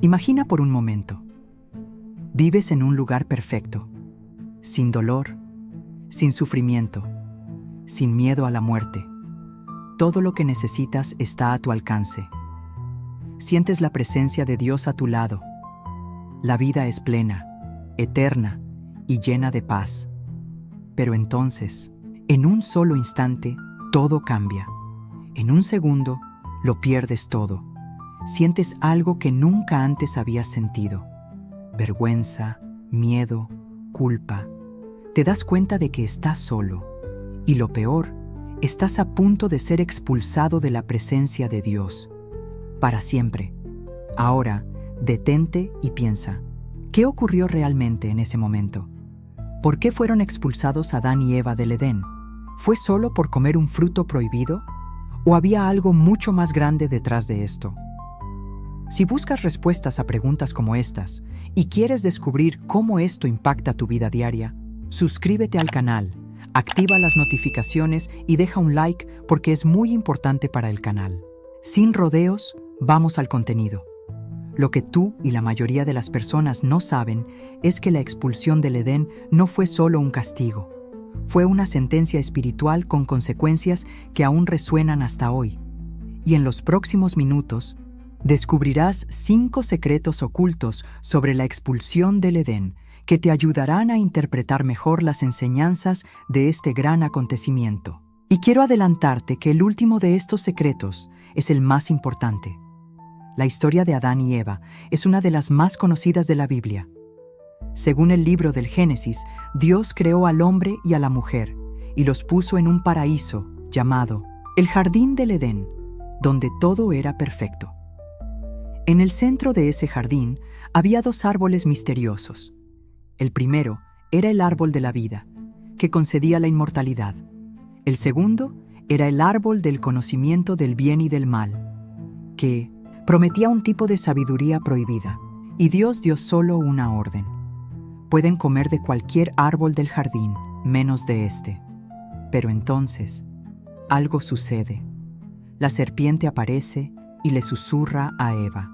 Imagina por un momento. Vives en un lugar perfecto, sin dolor, sin sufrimiento, sin miedo a la muerte. Todo lo que necesitas está a tu alcance. Sientes la presencia de Dios a tu lado. La vida es plena, eterna y llena de paz. Pero entonces, en un solo instante, todo cambia. En un segundo, lo pierdes todo. Sientes algo que nunca antes habías sentido. Vergüenza, miedo, culpa. Te das cuenta de que estás solo. Y lo peor, estás a punto de ser expulsado de la presencia de Dios. Para siempre. Ahora, detente y piensa. ¿Qué ocurrió realmente en ese momento? ¿Por qué fueron expulsados Adán y Eva del Edén? ¿Fue solo por comer un fruto prohibido? ¿O había algo mucho más grande detrás de esto? Si buscas respuestas a preguntas como estas y quieres descubrir cómo esto impacta tu vida diaria, suscríbete al canal, activa las notificaciones y deja un like porque es muy importante para el canal. Sin rodeos, vamos al contenido. Lo que tú y la mayoría de las personas no saben es que la expulsión del Edén no fue solo un castigo. Fue una sentencia espiritual con consecuencias que aún resuenan hasta hoy. Y en los próximos minutos, descubrirás 5 secretos ocultos sobre la expulsión del Edén que te ayudarán a interpretar mejor las enseñanzas de este gran acontecimiento. Y quiero adelantarte que el último de estos secretos es el más importante. La historia de Adán y Eva es una de las más conocidas de la Biblia. Según el libro del Génesis, Dios creó al hombre y a la mujer y los puso en un paraíso llamado el Jardín del Edén, donde todo era perfecto. En el centro de ese jardín había 2 árboles misteriosos. El primero era el árbol de la vida, que concedía la inmortalidad. El segundo era el árbol del conocimiento del bien y del mal, que prometía un tipo de sabiduría prohibida, y Dios dio solo una orden. Pueden comer de cualquier árbol del jardín, menos de este. Pero entonces, algo sucede. La serpiente aparece y le susurra a Eva: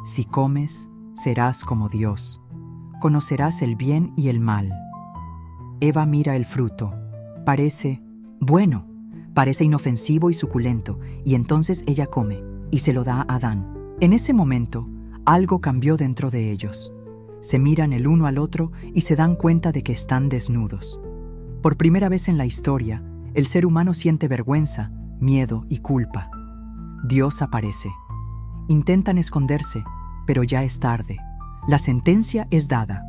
si comes, serás como Dios. Conocerás el bien y el mal. Eva mira el fruto. Parece bueno, parece inofensivo y suculento, y entonces ella come y se lo da a Adán. En ese momento, algo cambió dentro de ellos. Se miran el uno al otro y se dan cuenta de que están desnudos. Por primera vez en la historia, el ser humano siente vergüenza, miedo y culpa. Dios aparece. Intentan esconderse, pero ya es tarde. La sentencia es dada.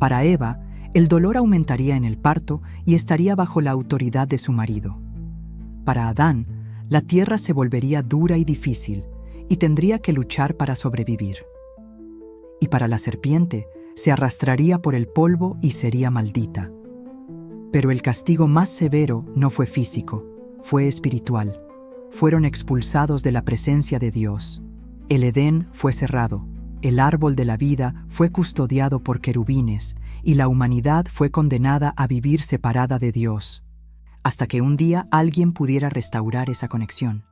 Para Eva, el dolor aumentaría en el parto y estaría bajo la autoridad de su marido. Para Adán, la tierra se volvería dura y difícil y tendría que luchar para sobrevivir. Y para la serpiente, se arrastraría por el polvo y sería maldita. Pero el castigo más severo no fue físico, fue espiritual. Fueron expulsados de la presencia de Dios. El Edén fue cerrado, el árbol de la vida fue custodiado por querubines y la humanidad fue condenada a vivir separada de Dios, hasta que un día alguien pudiera restaurar esa conexión.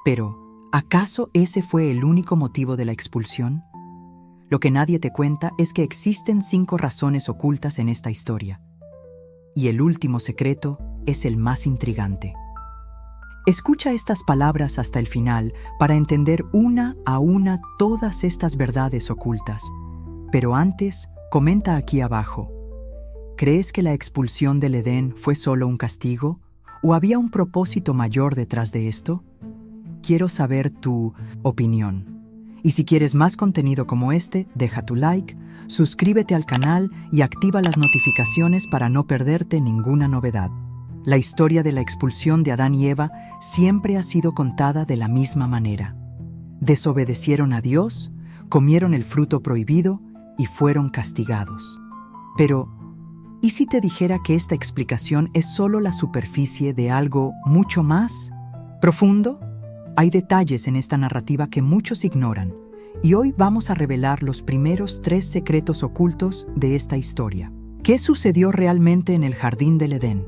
Pero, ¿acaso ese fue el único motivo de la expulsión? Lo que nadie te cuenta es que existen 5 razones ocultas en esta historia. Y el último secreto es el más intrigante. Escucha estas palabras hasta el final para entender una a una todas estas verdades ocultas. Pero antes, comenta aquí abajo. ¿Crees que la expulsión del Edén fue solo un castigo? ¿O había un propósito mayor detrás de esto? Quiero saber tu opinión. Y si quieres más contenido como este, deja tu like, suscríbete al canal y activa las notificaciones para no perderte ninguna novedad. La historia de la expulsión de Adán y Eva siempre ha sido contada de la misma manera. Desobedecieron a Dios, comieron el fruto prohibido y fueron castigados. Pero, ¿y si te dijera que esta explicación es solo la superficie de algo mucho más profundo? Hay detalles en esta narrativa que muchos ignoran, y hoy vamos a revelar los primeros 3 secretos ocultos de esta historia. ¿Qué sucedió realmente en el Jardín del Edén?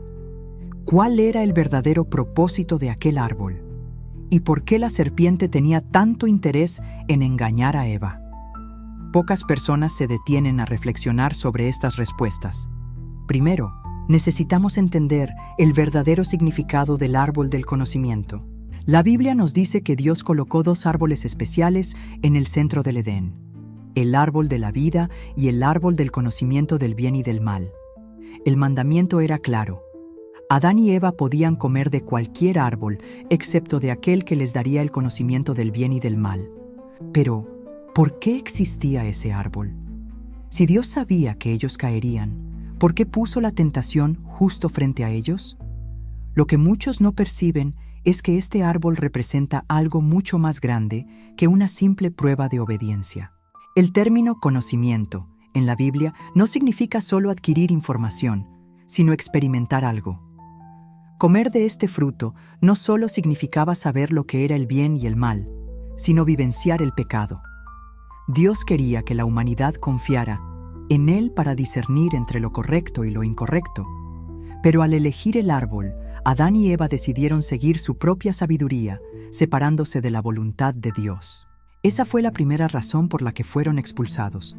¿Cuál era el verdadero propósito de aquel árbol? ¿Y por qué la serpiente tenía tanto interés en engañar a Eva? pocas personas se detienen a reflexionar sobre estas respuestas. Primero, necesitamos entender el verdadero significado del árbol del conocimiento. La Biblia nos dice que Dios colocó dos árboles especiales en el centro del Edén: el árbol de la vida y el árbol del conocimiento del bien y del mal. El mandamiento era claro: Adán y Eva podían comer de cualquier árbol, excepto de aquel que les daría el conocimiento del bien y del mal. Pero, ¿por qué existía ese árbol? Si Dios sabía que ellos caerían, ¿por qué puso la tentación justo frente a ellos? Lo que muchos no perciben es que este árbol representa algo mucho más grande que una simple prueba de obediencia. El término conocimiento en la Biblia no significa solo adquirir información, sino experimentar algo. Comer de este fruto no solo significaba saber lo que era el bien y el mal, sino vivenciar el pecado. Dios quería que la humanidad confiara en Él para discernir entre lo correcto y lo incorrecto. Pero al elegir el árbol, Adán y Eva decidieron seguir su propia sabiduría, separándose de la voluntad de Dios. Esa fue la primera razón por la que fueron expulsados.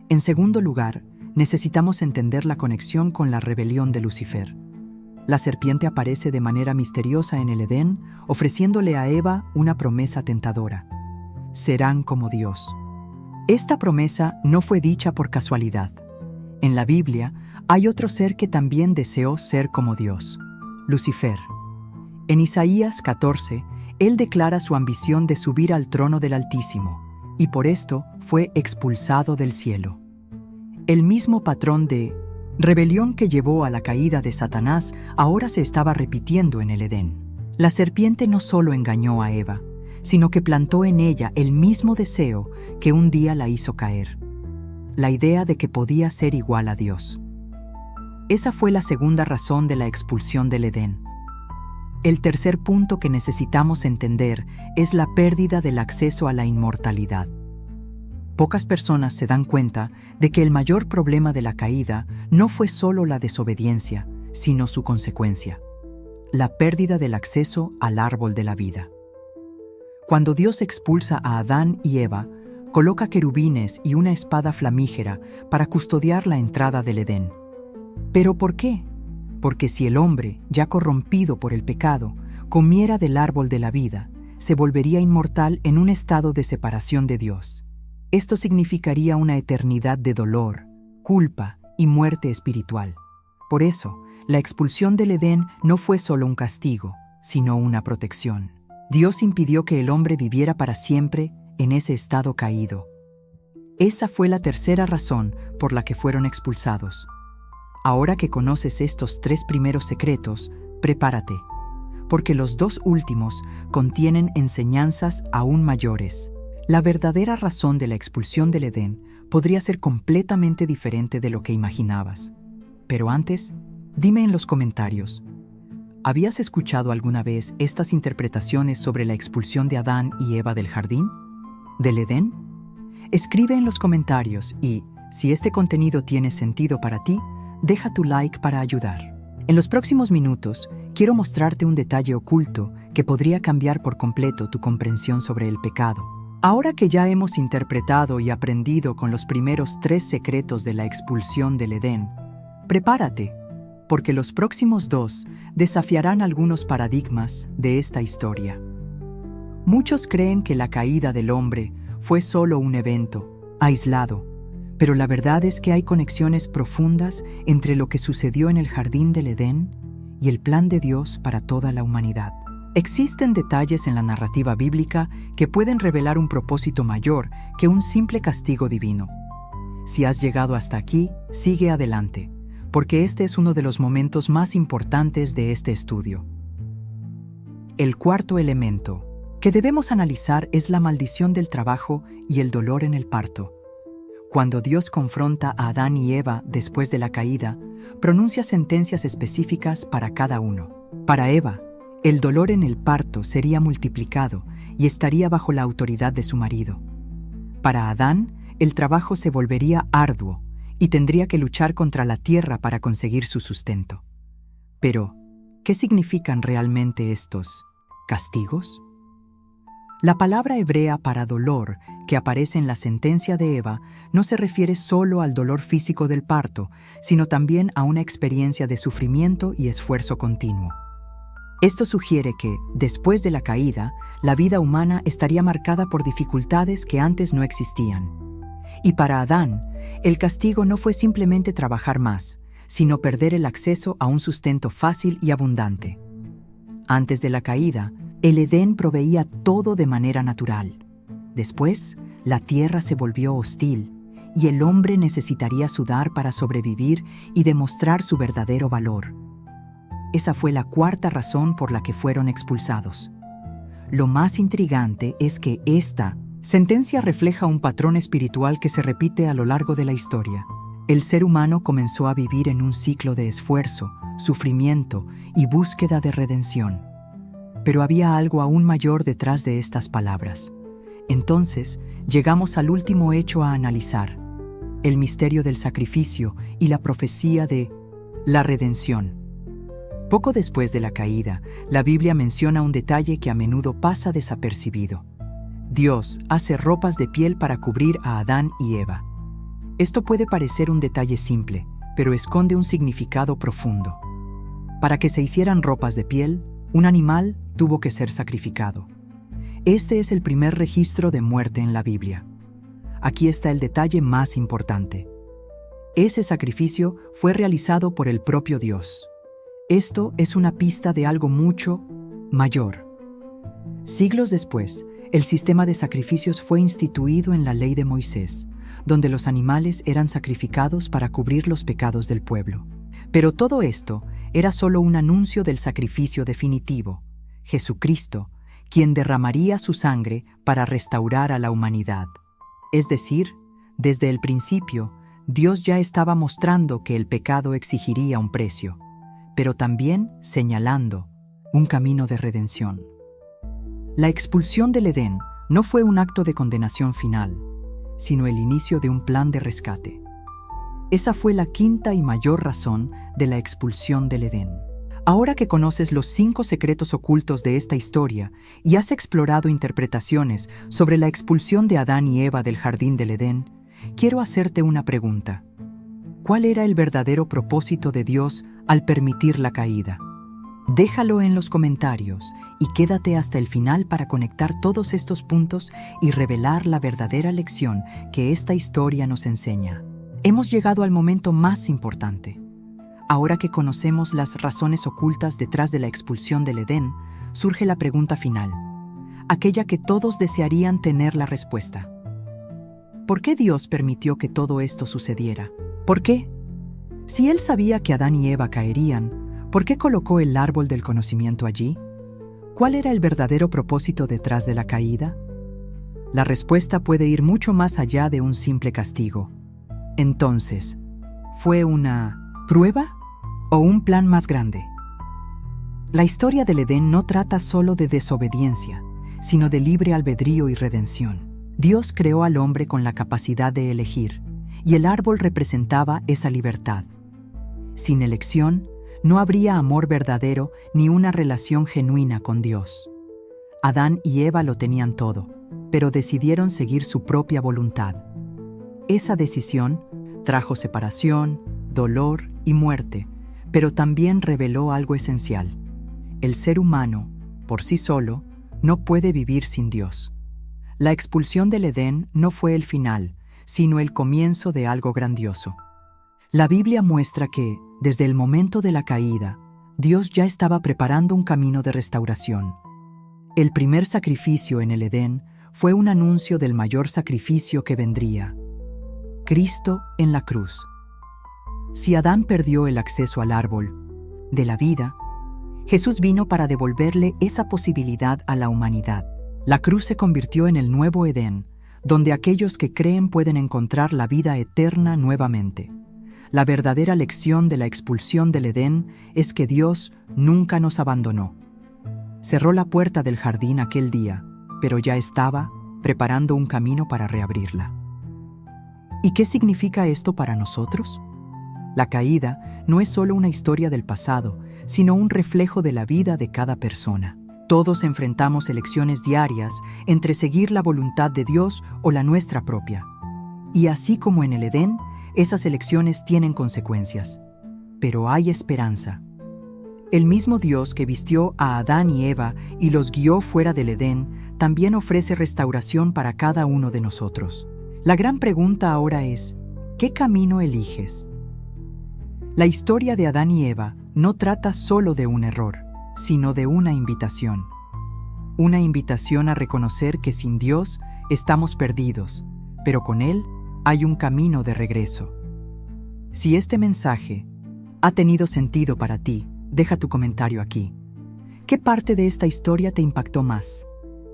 En segundo lugar, necesitamos entender la conexión con la rebelión de Lucifer. La serpiente aparece de manera misteriosa en el Edén, ofreciéndole a Eva una promesa tentadora: serán como Dios. Esta promesa no fue dicha por casualidad. En la Biblia hay otro ser que también deseó ser como Dios: Lucifer. En Isaías 14, él declara su ambición de subir al trono del Altísimo, y por esto fue expulsado del cielo. El mismo patrón de rebelión que llevó a la caída de Satanás ahora se estaba repitiendo en el Edén. La serpiente no solo engañó a Eva, sino que plantó en ella el mismo deseo que un día la hizo caer: la idea de que podía ser igual a Dios. Esa fue la segunda razón de la expulsión del Edén. El tercer punto que necesitamos entender es la pérdida del acceso a la inmortalidad. Pocas personas se dan cuenta de que el mayor problema de la caída no fue solo la desobediencia, sino su consecuencia: la pérdida del acceso al árbol de la vida. Cuando Dios expulsa a Adán y Eva, coloca querubines y una espada flamígera para custodiar la entrada del Edén. ¿Pero por qué? Porque si el hombre, ya corrompido por el pecado, comiera del árbol de la vida, se volvería inmortal en un estado de separación de Dios. Esto significaría una eternidad de dolor, culpa y muerte espiritual. Por eso, la expulsión del Edén no fue solo un castigo, sino una protección. Dios impidió que el hombre viviera para siempre en ese estado caído. Esa fue la tercera razón por la que fueron expulsados. Ahora que conoces estos tres primeros secretos, prepárate, porque los dos últimos contienen enseñanzas aún mayores. La verdadera razón de la expulsión del Edén podría ser completamente diferente de lo que imaginabas. Pero antes, dime en los comentarios, ¿habías escuchado alguna vez estas interpretaciones sobre la expulsión de Adán y Eva del jardín? ¿Del Edén? Escribe en los comentarios y, si este contenido tiene sentido para ti, deja tu like para ayudar. En los próximos minutos, quiero mostrarte un detalle oculto que podría cambiar por completo tu comprensión sobre el pecado. Ahora que ya hemos interpretado y aprendido con los primeros 3 secretos de la expulsión del Edén, prepárate, porque los próximos 2 desafiarán algunos paradigmas de esta historia. Muchos creen que la caída del hombre fue solo un evento, aislado, pero la verdad es que hay conexiones profundas entre lo que sucedió en el jardín del Edén y el plan de Dios para toda la humanidad. Existen detalles en la narrativa bíblica que pueden revelar un propósito mayor que un simple castigo divino. Si has llegado hasta aquí, sigue adelante, porque este es uno de los momentos más importantes de este estudio. El cuarto elemento que debemos analizar es la maldición del trabajo y el dolor en el parto. Cuando Dios confronta a Adán y Eva después de la caída, pronuncia sentencias específicas para cada uno. Para Eva, el dolor en el parto sería multiplicado y estaría bajo la autoridad de su marido. Para Adán, el trabajo se volvería arduo y tendría que luchar contra la tierra para conseguir su sustento. Pero, ¿qué significan realmente estos castigos? La palabra hebrea para dolor, que aparece en la sentencia de Eva, no se refiere solo al dolor físico del parto, sino también a una experiencia de sufrimiento y esfuerzo continuo. Esto sugiere que, después de la caída, la vida humana estaría marcada por dificultades que antes no existían. Y para Adán, el castigo no fue simplemente trabajar más, sino perder el acceso a un sustento fácil y abundante. Antes de la caída, el Edén proveía todo de manera natural. Después, la tierra se volvió hostil y el hombre necesitaría sudar para sobrevivir y demostrar su verdadero valor. Esa fue la cuarta razón por la que fueron expulsados. Lo más intrigante es que esta sentencia refleja un patrón espiritual que se repite a lo largo de la historia. El ser humano comenzó a vivir en un ciclo de esfuerzo, sufrimiento y búsqueda de redención. Pero había algo aún mayor detrás de estas palabras. Entonces, llegamos al último hecho a analizar: el misterio del sacrificio y la profecía de la redención. Poco después de la caída, la Biblia menciona un detalle que a menudo pasa desapercibido. Dios hace ropas de piel para cubrir a Adán y Eva. Esto puede parecer un detalle simple, pero esconde un significado profundo. Para que se hicieran ropas de piel, un animal tuvo que ser sacrificado. Este es el primer registro de muerte en la Biblia. Aquí está el detalle más importante. Ese sacrificio fue realizado por el propio Dios. Esto es una pista de algo mucho mayor. Siglos después, el sistema de sacrificios fue instituido en la ley de Moisés, donde los animales eran sacrificados para cubrir los pecados del pueblo. Pero todo esto era solo un anuncio del sacrificio definitivo: Jesucristo, quien derramaría su sangre para restaurar a la humanidad. Es decir, desde el principio, Dios ya estaba mostrando que el pecado exigiría un precio, pero también señalando un camino de redención. La expulsión del Edén no fue un acto de condenación final, sino el inicio de un plan de rescate. Esa fue la quinta y mayor razón de la expulsión del Edén. Ahora que conoces los 5 secretos ocultos de esta historia y has explorado interpretaciones sobre la expulsión de Adán y Eva del jardín del Edén, quiero hacerte una pregunta. ¿Cuál era el verdadero propósito de Dios al permitir la caída? Déjalo en los comentarios y quédate hasta el final para conectar todos estos puntos y revelar la verdadera lección que esta historia nos enseña. Hemos llegado al momento más importante. Ahora que conocemos las razones ocultas detrás de la expulsión del Edén, surge la pregunta final, aquella que todos desearían tener la respuesta. ¿Por qué Dios permitió que todo esto sucediera? ¿Por qué? Si Él sabía que Adán y Eva caerían, ¿por qué colocó el árbol del conocimiento allí? ¿Cuál era el verdadero propósito detrás de la caída? La respuesta puede ir mucho más allá de un simple castigo. Entonces, ¿fue una prueba o un plan más grande? La historia del Edén no trata solo de desobediencia, sino de libre albedrío y redención. Dios creó al hombre con la capacidad de elegir, y el árbol representaba esa libertad. Sin elección, no habría amor verdadero ni una relación genuina con Dios. Adán y Eva lo tenían todo, pero decidieron seguir su propia voluntad. Esa decisión trajo separación, dolor y muerte, pero también reveló algo esencial. El ser humano, por sí solo, no puede vivir sin Dios. La expulsión del Edén no fue el final, sino el comienzo de algo grandioso. La Biblia muestra que, desde el momento de la caída, Dios ya estaba preparando un camino de restauración. El primer sacrificio en el Edén fue un anuncio del mayor sacrificio que vendría: Cristo en la cruz. Si Adán perdió el acceso al árbol de la vida, Jesús vino para devolverle esa posibilidad a la humanidad. La cruz se convirtió en el nuevo Edén, donde aquellos que creen pueden encontrar la vida eterna nuevamente. La verdadera lección de la expulsión del Edén es que Dios nunca nos abandonó. Cerró la puerta del jardín aquel día, pero ya estaba preparando un camino para reabrirla. ¿Y qué significa esto para nosotros? La caída no es solo una historia del pasado, sino un reflejo de la vida de cada persona. Todos enfrentamos elecciones diarias entre seguir la voluntad de Dios o la nuestra propia. Y así como en el Edén, esas elecciones tienen consecuencias. Pero hay esperanza. El mismo Dios que vistió a Adán y Eva y los guió fuera del Edén, también ofrece restauración para cada uno de nosotros. La gran pregunta ahora es, ¿qué camino eliges? La historia de Adán y Eva no trata solo de un error, sino de una invitación. Una invitación a reconocer que sin Dios estamos perdidos, pero con Él hay un camino de regreso. Si este mensaje ha tenido sentido para ti, deja tu comentario aquí. ¿Qué parte de esta historia te impactó más?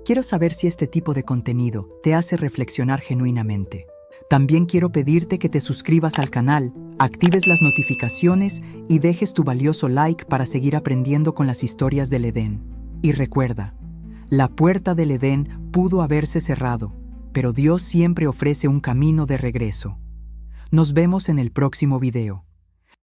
Quiero saber si este tipo de contenido te hace reflexionar genuinamente. También quiero pedirte que te suscribas al canal, actives las notificaciones y dejes tu valioso like para seguir aprendiendo con las historias del Edén. Y recuerda, la puerta del Edén pudo haberse cerrado, pero Dios siempre ofrece un camino de regreso. Nos vemos en el próximo video.